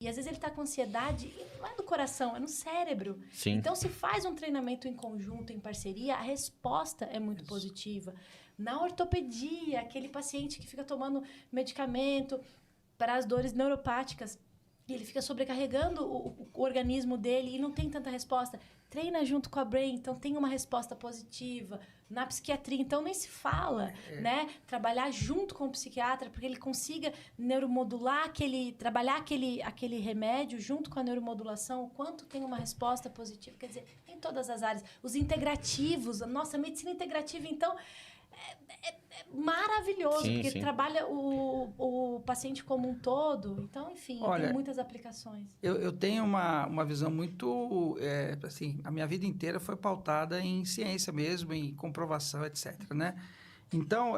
E às vezes ele está com ansiedade e não é do coração, é no cérebro. Sim. Então, se faz um treinamento em conjunto, em parceria, a resposta é muito positiva. Na ortopedia, aquele paciente que fica tomando medicamento para as dores neuropáticas, e ele fica sobrecarregando o organismo dele e não tem tanta resposta. Treina junto com a Brain, então tem uma resposta positiva. Na psiquiatria, então, nem se fala, né? Trabalhar junto com o psiquiatra para que ele consiga neuromodular trabalhar aquele remédio junto com a neuromodulação, o quanto tem uma resposta positiva. Quer dizer, em todas as áreas. Os integrativos, nossa, a medicina integrativa, então, é maravilhoso, porque trabalha o paciente como um todo. Então, enfim, tem muitas aplicações. Eu tenho uma visão muito... assim, a minha vida inteira foi pautada em ciência mesmo, em comprovação, etc. Né? Então,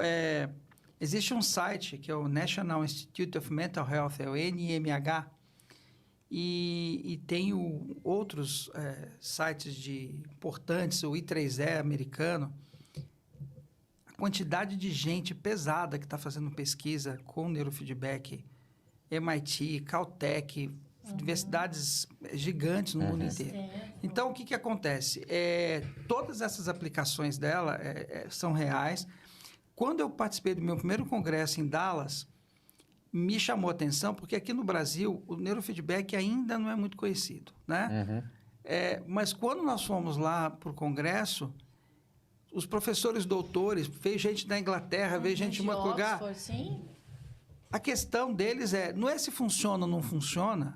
existe um site que é o National Institute of Mental Health, é o NIMH, e tem outros sites importantes, o I3E americano. A quantidade de gente pesada que está fazendo pesquisa com neurofeedback, MIT, Caltech, universidades gigantes no mundo inteiro. Então, o que acontece? Todas essas aplicações dela são reais. Quando eu participei do meu primeiro congresso em Dallas, me chamou a atenção, porque aqui no Brasil o neurofeedback ainda não é muito conhecido, né? Mas quando nós fomos lá para o congresso, os professores doutores, veio gente da Inglaterra, veio gente de um outro lugar. Sim. A questão deles não é se funciona ou não funciona.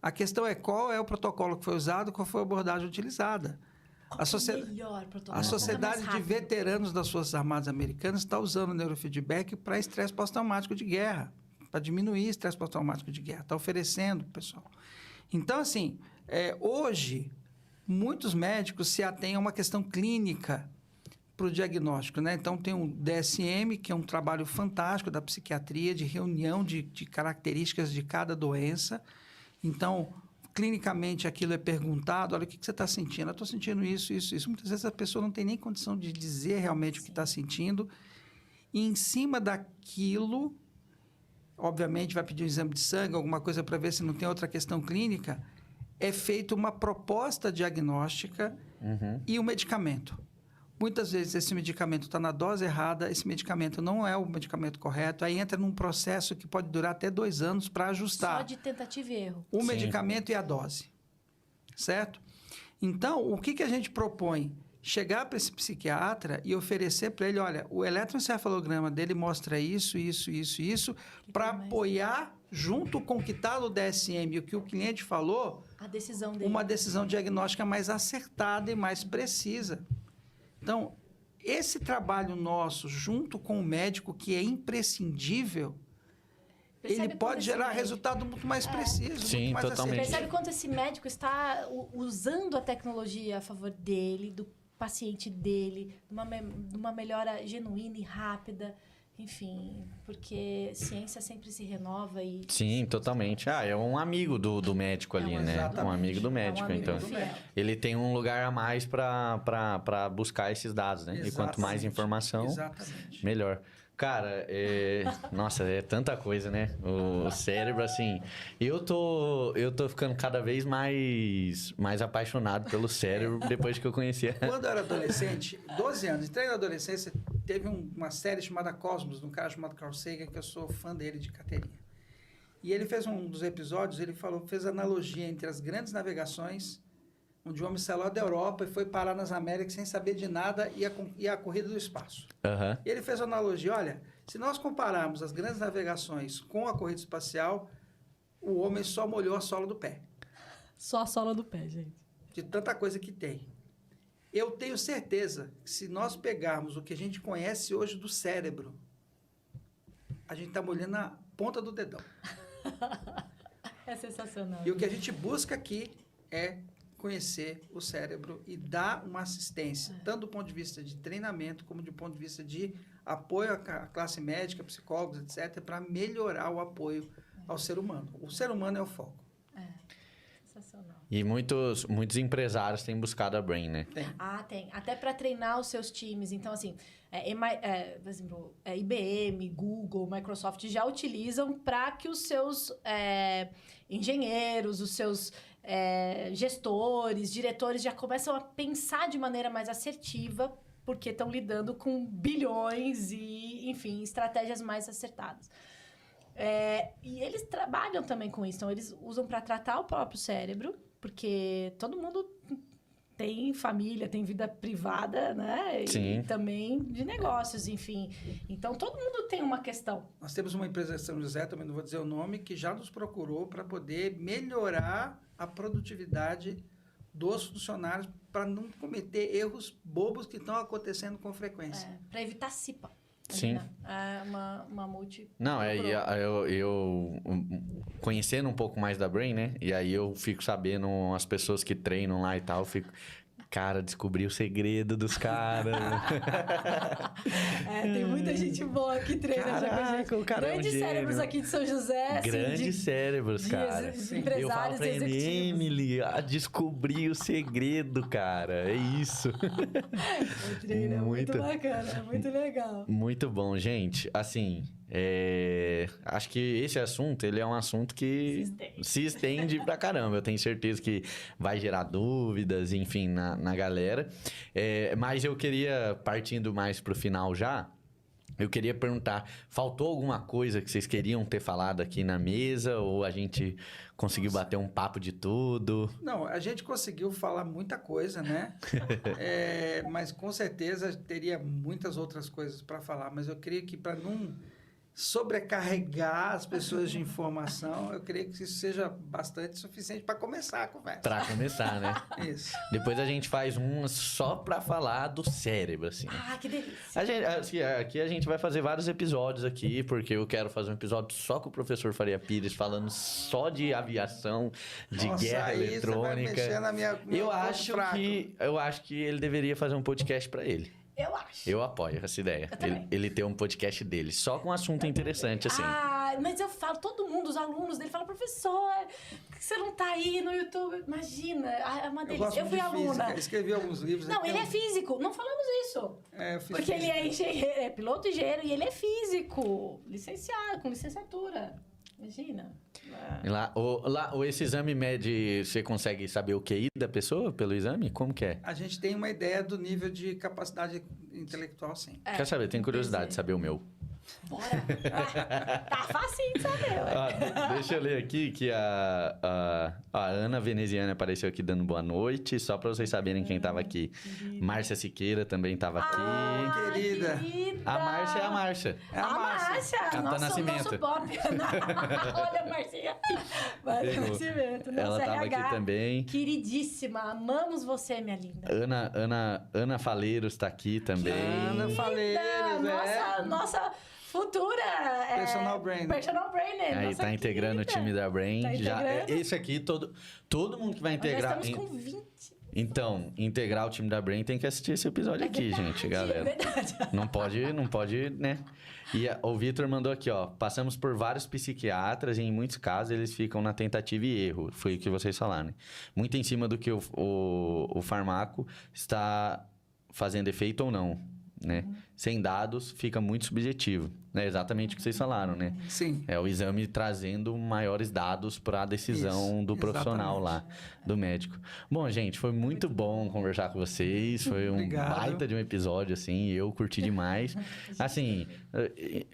A questão é qual é o protocolo que foi usado, qual foi a abordagem utilizada. A Sociedade de Veteranos das Forças Armadas Americanas está usando o neurofeedback para estresse pós-traumático de guerra, para diminuir estresse pós-traumático de guerra. Está oferecendo para o pessoal. Então, assim, hoje, muitos médicos se atêm a uma questão clínica para o diagnóstico, né? Então, tem o DSM, que é um trabalho fantástico da psiquiatria, de reunião de características de cada doença. Então, clinicamente, aquilo é perguntado, olha, o que você está sentindo? Eu estou sentindo isso, isso, isso. Muitas vezes a pessoa não tem nem condição de dizer realmente o que está sentindo. E em cima daquilo, obviamente, vai pedir um exame de sangue, alguma coisa para ver se não tem outra questão clínica, é feita uma proposta diagnóstica e o medicamento. Muitas vezes esse medicamento está na dose errada, esse medicamento não é o medicamento correto, aí entra num processo que pode durar até 2 anos para ajustar. Só de tentativa e erro. O medicamento e a dose, certo? Então, o que a gente propõe? Chegar para esse psiquiatra e oferecer para ele, olha, o eletroencefalograma dele mostra isso, isso, isso, isso, para apoiar, junto com o que está no DSM e o que o cliente falou, a decisão dele. Uma decisão diagnóstica mais acertada e mais precisa. Então, esse trabalho nosso, junto com o médico, que é imprescindível, ele pode gerar resultado muito mais preciso. Sim, muito mais totalmente. assertivo. Percebe quanto esse médico está usando a tecnologia a favor dele, do paciente dele, de uma melhora genuína e rápida. Enfim, porque ciência sempre se renova e... Sim, totalmente. É um amigo do médico ali, né? exatamente. Um amigo do médico. amigo Então, do médico. ele tem um lugar a mais para buscar esses dados, né? E quanto mais informação, melhor. Cara, nossa, é tanta coisa, né? O cérebro, assim... Eu tô ficando cada vez mais apaixonado pelo cérebro depois que eu conhecia. Quando eu era adolescente, 12 anos, entrei na adolescência, teve uma série chamada Cosmos, de um cara chamado Carl Sagan, que eu sou fã dele de carteirinha. E ele fez um dos episódios, ele fez analogia entre as grandes navegações, onde o homem saiu lá da Europa e foi parar nas Américas sem saber de nada e a corrida do espaço. E ele fez uma analogia, olha, se nós compararmos as grandes navegações com a corrida espacial, o homem só molhou a sola do pé. Só a sola do pé, gente. De tanta coisa que tem. Eu tenho certeza que se nós pegarmos o que a gente conhece hoje do cérebro, a gente está molhando a ponta do dedão. É sensacional. E o que a gente busca aqui é conhecer o cérebro e dar uma assistência, tanto do ponto de vista de treinamento, como do ponto de vista de apoio à classe médica, psicólogos, etc., para melhorar o apoio ao ser humano. O ser humano é o foco. Sensacional. E muitos empresários têm buscado a Brain, né? Tem. Tem. Até para treinar os seus times. Então, assim, por exemplo, IBM, Google, Microsoft já utilizam para que os seus engenheiros, os seus gestores, diretores já começam a pensar de maneira mais assertiva, porque estão lidando com bilhões e, enfim, estratégias mais acertadas. E eles trabalham também com isso. Então, eles usam para tratar o próprio cérebro, porque todo mundo tem família, tem vida privada, né? Sim. E também de negócios, enfim. Então, todo mundo tem uma questão. Nós temos uma empresa de São José, também não vou dizer o nome, que já nos procurou para poder melhorar a produtividade dos funcionários para não cometer erros bobos que estão acontecendo com frequência. Para evitar CIPA. Sim. Uma multi... Não, eu conhecendo um pouco mais da Brain, né? E aí eu fico sabendo as pessoas que treinam lá e tal, eu fico... Cara, descobri o segredo dos caras. Tem muita gente boa que treina. Caraca, o cara grandes cérebros aqui de São José. Assim, grandes cérebros, cara. Eu falo pra ele, Emily, descobri o segredo, cara. É isso. O treino é muito bacana, muito legal. Muito bom, gente. Assim... acho que esse assunto, ele é um assunto que se estende pra caramba. Eu tenho certeza que vai gerar dúvidas, enfim, na galera. Mas eu queria, partindo mais pro final já, eu queria perguntar, faltou alguma coisa que vocês queriam ter falado aqui na mesa? Ou a gente conseguiu bater um papo de tudo? Não, a gente conseguiu falar muita coisa, né? Mas com certeza teria muitas outras coisas para falar. Mas eu creio que para não sobrecarregar as pessoas de informação, eu creio que isso seja bastante suficiente para começar a conversa. Para começar, né? Isso. Depois a gente faz um só para falar do cérebro, assim. Que delícia. Aqui a gente vai fazer vários episódios aqui, porque eu quero fazer um episódio só com o professor Faria Pires, falando só de aviação, de guerra eletrônica. Você vai mexer na minha eu acho que ele deveria fazer um podcast para ele. Eu acho. Eu apoio essa ideia. Ele ter um podcast dele, só com um assunto interessante, assim. Mas eu falo, todo mundo, os alunos dele, falam, professor, por que você não tá aí no YouTube? Imagina, é uma delícia. Eu fui aluna. Escrevi alguns livros. Não, ele é físico, não falamos isso. Eu fiz porque ele é engenheiro, piloto engenheiro e ele é físico, licenciado, com licenciatura. Imagina. Esse exame mede, você consegue saber o QI da pessoa pelo exame? Como que é? A gente tem uma ideia do nível de capacidade intelectual, sim. Quer saber? Tenho curiosidade de saber o meu. Bora! Tá facinho de saber, deixa eu ler aqui que a Ana Veneziana apareceu aqui dando boa noite, só para vocês saberem quem tava aqui. Márcia Siqueira também tava aqui. Querida! A Márcia é a Márcia. A Márcia! Capitã Nascimento. Nosso pop. Olha a Marcinha. Márcia Nascimento. Ela tava RH, aqui também. Queridíssima, amamos você, minha linda. Ana Faleiros tá aqui também. Ana Faleiros, nossa futura Personal Brainer. Personal Brainer. Aí tá integrando o time da Brain. Esse aqui, todo mundo que vai integrar. Nós estamos com 20. Então, integrar o time da Brain tem que assistir esse episódio aqui, gente, galera. É verdade. Não pode, né? E o Vitor mandou aqui, ó. Passamos por vários psiquiatras e em muitos casos eles ficam na tentativa e erro. Foi o que vocês falaram, né? Muito em cima do que o fármaco está fazendo efeito ou não, né? Sem dados, fica muito subjetivo. É exatamente o que vocês falaram, né? Sim. É o exame trazendo maiores dados para a decisão do profissional lá, do médico. Bom, gente, foi muito bom conversar com vocês. Foi um baita de um episódio, assim. Eu curti demais. Assim,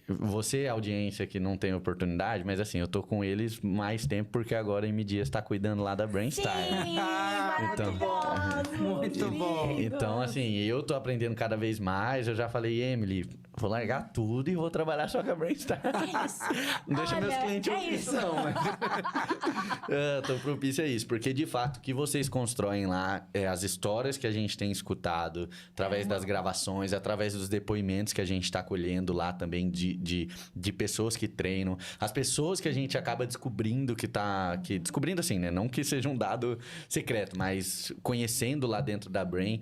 você, audiência que não tem oportunidade, mas assim, eu tô com eles mais tempo porque agora a M Dias está cuidando lá da Brainstar. Então, muito bom. Então, assim, eu tô aprendendo cada vez mais. Eu já falei, Emily, vou largar tudo e vou trabalhar só com a Brainstar. Não deixa meus clientes ouvir, não. Mas... tô propício a isso. Porque, de fato, o que vocês constroem lá, as histórias que a gente tem escutado, através das gravações, através dos depoimentos que a gente está colhendo lá também de pessoas que treinam, as pessoas que a gente acaba descobrindo descobrindo assim, né? Não que seja um dado secreto, mas conhecendo lá dentro da Brain,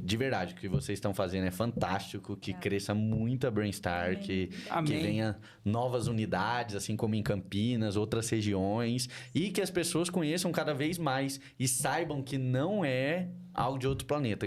de verdade, o que vocês estão fazendo é fantástico, que cresça muito a Brainstar, que venha novas unidades, assim como em Campinas, outras regiões, e que as pessoas conheçam cada vez mais e saibam que não é algo de outro planeta.